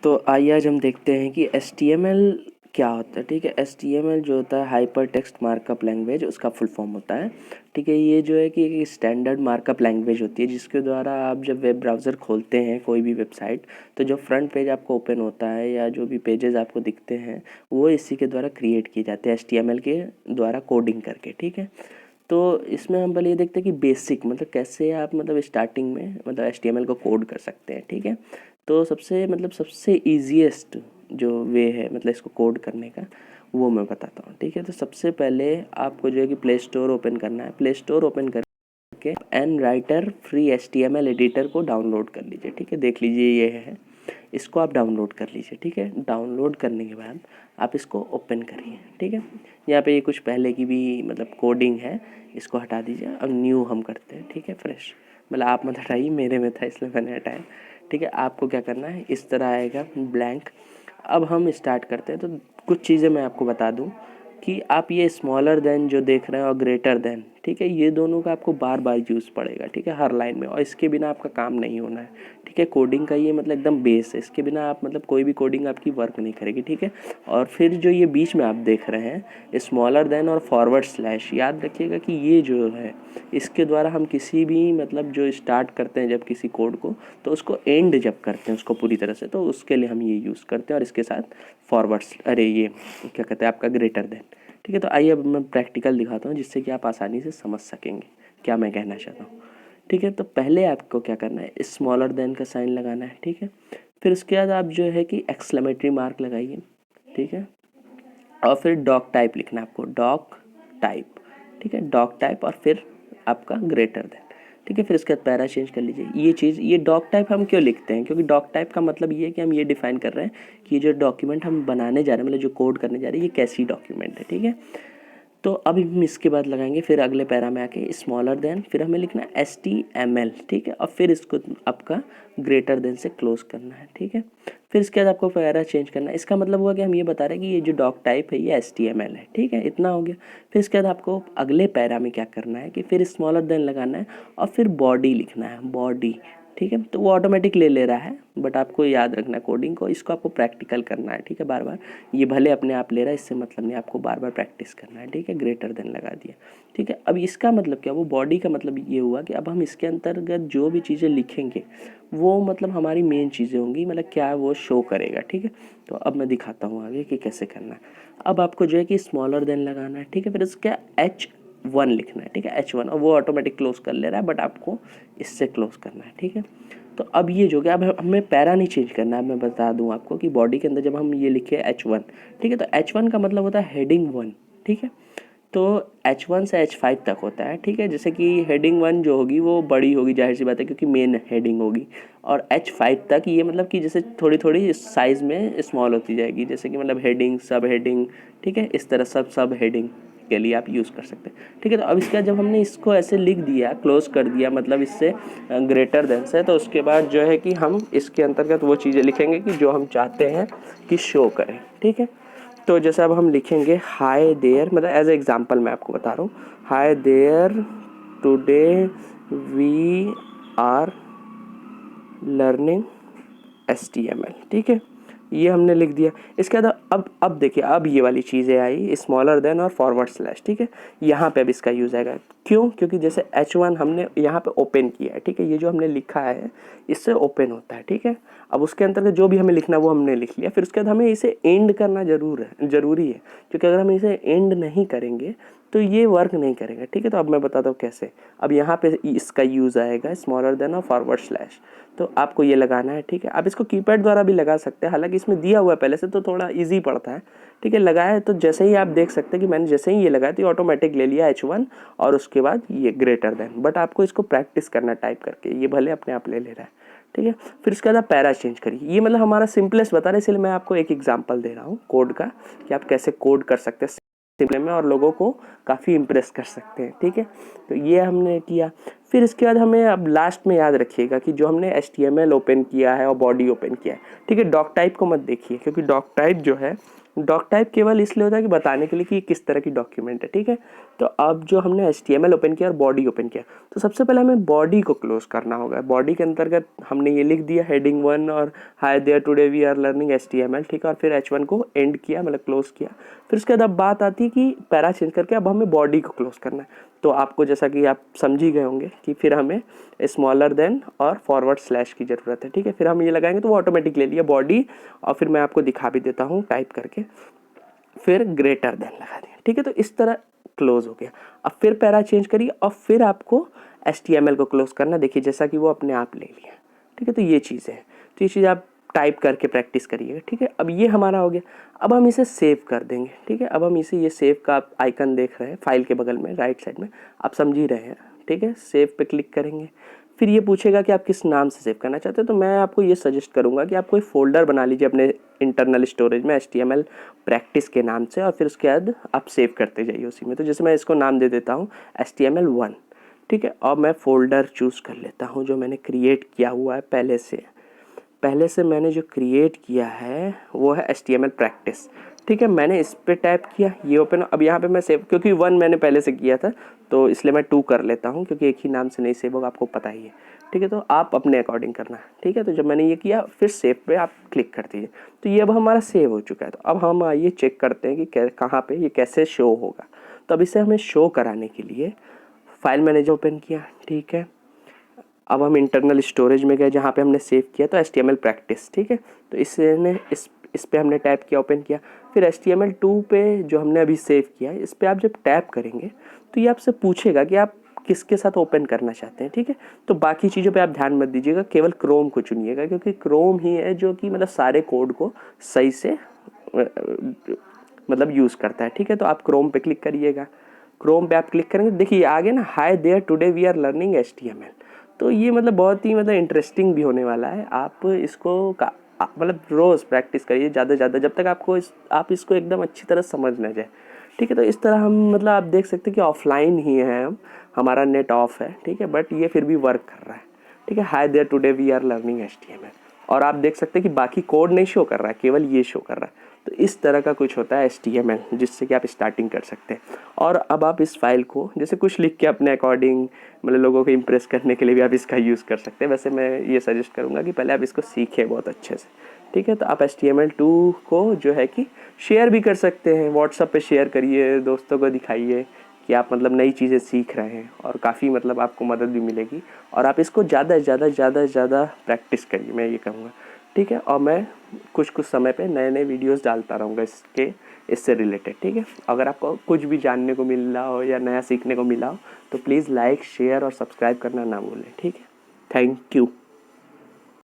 तो आइए आज हम देखते हैं कि HTML क्या होता है। ठीक है, HTML जो होता है हाइपर टेक्स्ट मार्कअप लैंग्वेज, उसका फुल फॉर्म होता है। ठीक है, ये जो है कि एक स्टैंडर्ड मार्कअप लैंग्वेज होती है जिसके द्वारा आप जब वेब ब्राउज़र खोलते हैं कोई भी वेबसाइट, तो जो फ्रंट पेज आपको ओपन होता है या जो भी पेजेस आपको दिखते हैं वो इसी के द्वारा क्रिएट किए जाते हैं HTML के द्वारा कोडिंग करके। ठीक है, तो इसमें हम पहले ये देखते हैं कि बेसिक मतलब कैसे आप मतलब स्टार्टिंग में मतलब HTML को कोड कर सकते हैं। ठीक है, तो सबसे ईजीएस्ट जो वे है मतलब इसको कोड करने का, वो मैं बताता हूँ। ठीक है, तो सबसे पहले आपको जो है कि प्ले स्टोर ओपन करना है। प्ले स्टोर ओपन करके an writer free HTML editor को डाउनलोड कर लीजिए। ठीक है, देख लीजिए ये है, इसको आप डाउनलोड कर लीजिए। ठीक है, डाउनलोड करने के बाद आप इसको ओपन करिए। ठीक है, यहाँ पे ये कुछ पहले की भी मतलब कोडिंग है, इसको हटा दीजिए। अब न्यू हम करते हैं। ठीक है, फ्रेश मतलब आप मत हटाइए, मेरे में था इसलिए मैंने हटाया। ठीक है, आपको क्या करना है, इस तरह आएगा ब्लैंक। अब हम स्टार्ट करते हैं। तो कुछ चीज़ें मैं आपको बता दूं कि आप ये स्मॉलर देन जो देख रहे हैं और ग्रेटर देन, ठीक है, ये दोनों का आपको बार बार यूज़ पड़ेगा। ठीक है, हर लाइन में, और इसके बिना आपका काम नहीं होना है। ठीक है, कोडिंग का ये मतलब एकदम बेस है, इसके बिना आप मतलब कोई भी कोडिंग आपकी वर्क नहीं करेगी। ठीक है, और फिर जो ये बीच में आप देख रहे हैं स्मॉलर देन और फॉरवर्ड स्लैश, याद रखिएगा कि ये जो है इसके द्वारा हम किसी भी मतलब जो स्टार्ट करते हैं जब किसी कोड को, तो उसको एंड जब करते हैं उसको पूरी तरह से, तो उसके लिए हम ये यूज़ करते हैं। और इसके साथ फॉरवर्ड ये क्या कहते हैं आपका ग्रेटर देन। ठीक है, तो आइए अब मैं प्रैक्टिकल दिखाता हूँ जिससे कि आप आसानी से समझ सकेंगे क्या मैं कहना चाहता हूँ। ठीक है, तो पहले आपको क्या करना है, स्मॉलर देन का साइन लगाना है। ठीक है, फिर उसके बाद आप जो है कि एक्सक्लेमेटरी मार्क लगाइए। ठीक है, और फिर डॉक टाइप लिखना है आपको, डॉक टाइप। ठीक है, डॉक टाइप और फिर आपका ग्रेटर देन। ठीक है, फिर उसके बाद पैरा चेंज कर लीजिए। ये चीज़, ये डॉक टाइप हम क्यों लिखते हैं, क्योंकि डॉक टाइप का मतलब ये है कि हम ये डिफाइन कर रहे हैं कि ये जो डॉक्यूमेंट हम बनाने जा रहे हैं मतलब जो कोड करने जा रहे हैं ये कैसी डॉक्यूमेंट है। ठीक है, तो अब हम इसके बाद लगाएंगे फिर अगले पैरा में आके स्मॉलर देन, फिर हमें लिखना है HTML। ठीक है, और फिर इसको आपका ग्रेटर देन से क्लोज करना है। ठीक है, फिर इसके बाद आपको पैरा चेंज करना है। इसका मतलब हुआ कि हम ये बता रहे हैं कि ये जो डॉक टाइप है ये HTML है। ठीक है, इतना हो गया। फिर इसके बाद आपको अगले पैरा में क्या करना है कि फिर स्मॉलर देन लगाना है और फिर बॉडी लिखना है, बॉडी। ठीक है, तो वो ऑटोमेटिक ले रहा है, बट आपको याद रखना है कोडिंग को, इसको आपको प्रैक्टिकल करना है। ठीक है, बार बार, ये भले अपने आप ले रहा है इससे मतलब नहीं, आपको बार बार प्रैक्टिस करना है। ठीक है, ग्रेटर देन लगा दिया। ठीक है, अब इसका मतलब क्या, वो बॉडी का मतलब ये हुआ कि अब हम इसके अंतर्गत जो भी चीज़ें लिखेंगे वो मतलब हमारी मेन चीज़ें होंगी, मतलब क्या वो शो करेगा। ठीक है, तो अब मैं दिखाता हूँ आगे कि कैसे करना है। अब आपको जो है कि स्मॉलर देन लगाना है। ठीक है, फिर उसका H1 लिखना है। ठीक है, H1, और वो ऑटोमेटिक क्लोज कर ले रहा है बट आपको इससे क्लोज करना है। ठीक है, तो अब ये जो कि अब हमें पैरा नहीं चेंज करना है। मैं बता दूं आपको कि बॉडी के अंदर जब हम ये लिखे H1, ठीक है, तो H1 का मतलब होता है हेडिंग 1। ठीक है, तो H1 से H5 तक होता है। ठीक है, जैसे कि हेडिंग 1 जो होगी वो बड़ी होगी, जाहिर सी बात है, क्योंकि मेन हेडिंग होगी। और H5 तक ये मतलब कि जैसे थोड़ी थोड़ी साइज़ में स्मॉल होती जाएगी, जैसे कि मतलब हेडिंग, सब हेडिंग। ठीक है, इस तरह सब हेडिंग के लिए आप यूज़ कर सकते हैं। ठीक है, तो अब इसका जब हमने इसको ऐसे लिख दिया, क्लोज कर दिया मतलब इससे ग्रेटर देन से, तो उसके बाद जो है कि हम इसके अंतर्गत वो चीज़ें लिखेंगे कि जो हम चाहते हैं कि शो करें। ठीक है, तो जैसे अब हम लिखेंगे हाय देयर, मतलब एज ए एग्जांपल मैं आपको बता रहा हूँ, hi there today we are learning HTML। ठीक है, ये हमने लिख दिया। इसके बाद अब देखिए, अब ये वाली चीज़ें आई स्मॉलर देन और फॉरवर्ड स्लैश। ठीक है, यहाँ पे अब इसका यूज़ आएगा। क्यों, क्योंकि जैसे H1 हमने यहाँ पे ओपन किया है। ठीक है, ये जो हमने लिखा है इससे ओपन होता है। ठीक है, अब उसके अंतर्गत जो भी हमें लिखना वो हमने लिख लिया। फिर उसके बाद हमें इसे एंड करना ज़रूरी है, क्योंकि अगर हम इसे एंड नहीं करेंगे तो ये वर्क नहीं करेगा। ठीक है, तो अब मैं बताता हूँ कैसे। अब यहाँ पे इसका यूज़ आएगा स्मॉलर देन और फॉरवर्ड स्लैश, तो आपको ये लगाना है। ठीक है, आप इसको कीपैड द्वारा भी लगा सकते हैं, हालांकि इसमें दिया हुआ है पहले से तो थोड़ा इजी पड़ता है। ठीक है, लगाया है तो जैसे ही आप देख सकते हैं कि मैंने जैसे ही ये लगाया तो ये ऑटोमेटिक ले लिया H1, और उसके बाद ये ग्रेटर देन, बट आपको इसको प्रैक्टिस करना टाइप करके, ये भले अपने आप ले रहा है। ठीक है, फिर उसके बाद आप पैरा चेंज करिए। ये मतलब हमारा सिंपलेस्ट बता रहे हैं, इसलिए मैं आपको एक एग्जांपल दे रहा हूँ कोड का कि आप कैसे कोड कर सकते हैं सिंपल में और लोगों को काफ़ी इम्प्रेस कर सकते हैं। ठीक है, तो ये हमने किया। फिर इसके बाद हमें अब लास्ट में याद रखिएगा कि जो हमने HTML ओपन किया है और बॉडी ओपन किया है, ठीक है, डॉक टाइप को मत देखिए, क्योंकि डॉक टाइप जो है डॉक टाइप केवल इसलिए होता है कि बताने के लिए कि ये किस तरह की डॉक्यूमेंट है, ठीक है। तो अब जो हमने HTML ओपन किया और बॉडी ओपन किया, तो सबसे पहले हमें बॉडी को क्लोज करना होगा। बॉडी के अंतर्गत हमने ये लिख दिया हेडिंग 1 और hi there today we are learning HTML, ठीक है। और फिर H1 को एंड किया, मतलब क्लोज किया। फिर उसके बाद अब बात आती है कि पैरा चेंज करके अब हमें बॉडी को क्लोज करना है। तो आपको जैसा कि आप समझ ही गए होंगे कि फिर हमें स्मॉलर देन और फॉरवर्ड स्लैश की ज़रूरत है, ठीक है। फिर हम ये लगाएंगे तो वो ऑटोमेटिक ले लिया बॉडी, और फिर मैं आपको दिखा भी देता हूँ टाइप करके, फिर ग्रेटर देन लगा दिया, ठीक है। तो इस तरह क्लोज हो गया। अब फिर पैरा चेंज करिए और फिर आपको HTML को क्लोज करना, देखिए जैसा कि वो अपने आप ले लिया, ठीक है। तो ये चीज़ है, तो ये चीज़ आप टाइप करके प्रैक्टिस करिएगा, ठीक है। अब ये हमारा हो गया। अब हम इसे सेव कर देंगे, ठीक है। अब हम इसे, ये सेव का आप आइकन देख रहे हैं फाइल के बगल में राइट साइड में, आप समझ ही रहे हैं, ठीक है। सेव पे क्लिक करेंगे, फिर ये पूछेगा कि आप किस नाम से सेव करना चाहते हैं। तो मैं आपको ये सजेस्ट करूँगा कि आप कोई फोल्डर बना लीजिए अपने इंटरनल स्टोरेज में HTML प्रैक्टिस के नाम से, और फिर उसके बाद आप सेव करते जाइए उसी में। तो जैसे मैं इसको नाम दे देता हूँ HTML1, ठीक है। और मैं फ़ोल्डर चूज़ कर लेता हूँ जो मैंने क्रिएट किया हुआ है पहले से मैंने जो क्रिएट किया है वो है HTML प्रैक्टिस, ठीक है। मैंने इस पे टाइप किया, ये ओपन। अब यहाँ पे मैं सेव, क्योंकि 1 मैंने पहले से किया था तो इसलिए मैं 2 कर लेता हूँ, क्योंकि एक ही नाम से नहीं सेव होगा, आपको पता ही है, ठीक है। तो आप अपने अकॉर्डिंग करना, ठीक है। तो जब मैंने ये किया फिर सेव पे आप क्लिक कर दीजिए। तो ये अब हमारा सेव हो चुका है। तो अब हम आइए चेक करते हैं कि कहाँ पे ये कैसे शो होगा। तो अब इसे हमें शो कराने के लिए फाइल मैनेजर ओपन किया, ठीक है। अब हम इंटरनल स्टोरेज में गए जहाँ पे हमने सेव किया तो HTML प्रैक्टिस, ठीक है। तो इस पे हमने टैप किया, ओपन किया। फिर HTML2 पे जो हमने अभी सेव किया है, इस पे आप जब टैप करेंगे तो ये आपसे पूछेगा कि आप किसके साथ ओपन करना चाहते हैं, ठीक है। तो बाकी चीज़ों पे आप ध्यान मत दीजिएगा, केवल क्रोम को चुनिएगा, क्योंकि क्रोम ही है जो कि मतलब सारे कोड को सही से मतलब यूज़ करता है, ठीक है। तो आप क्रोम पे क्लिक करिएगा। क्रोम पे आप क्लिक करेंगे, देखिए आगे ना hi there today we are learning HTML। तो ये मतलब बहुत ही मतलब इंटरेस्टिंग भी होने वाला है। आप इसको मतलब रोज़ प्रैक्टिस करिए ज़्यादा से ज़्यादा, जब तक आप इसको एकदम अच्छी तरह समझ ना जाए, ठीक है। तो इस तरह हम मतलब आप देख सकते हैं कि ऑफलाइन ही है हम, हमारा नेट ऑफ है, ठीक है, बट ये फिर भी वर्क कर रहा है, ठीक है। Hi there today we are learning HTML, और आप देख सकते हैं कि बाकी कोड नहीं शो कर रहा है, केवल ये शो कर रहा है। तो इस तरह का कुछ होता है HTML, जिससे कि आप स्टार्टिंग कर सकते हैं। और अब आप इस फाइल को जैसे कुछ लिख के अपने अकॉर्डिंग मतलब लोगों को इम्प्रेस करने के लिए भी आप इसका यूज़ कर सकते हैं। वैसे मैं ये सजेस्ट करूँगा कि पहले आप इसको सीखें बहुत अच्छे से, ठीक है। तो आप HTML2 को जो है कि शेयर भी कर सकते हैं, व्हाट्सएप पे शेयर करिए, दोस्तों को दिखाइए कि आप मतलब नई चीज़ें सीख रहे हैं, और काफ़ी मतलब आपको मदद भी मिलेगी। और आप इसको ज़्यादा से ज़्यादा प्रैक्टिस करिए, मैं ये कहूँगा, ठीक है। और मैं कुछ समय पे नए वीडियोस डालता रहूँगा इससे रिलेटेड, ठीक है। अगर आपको कुछ भी जानने को मिल रहा हो या नया सीखने को मिला हो तो प्लीज़ लाइक, शेयर और सब्सक्राइब करना ना भूलें, ठीक है। Thank you.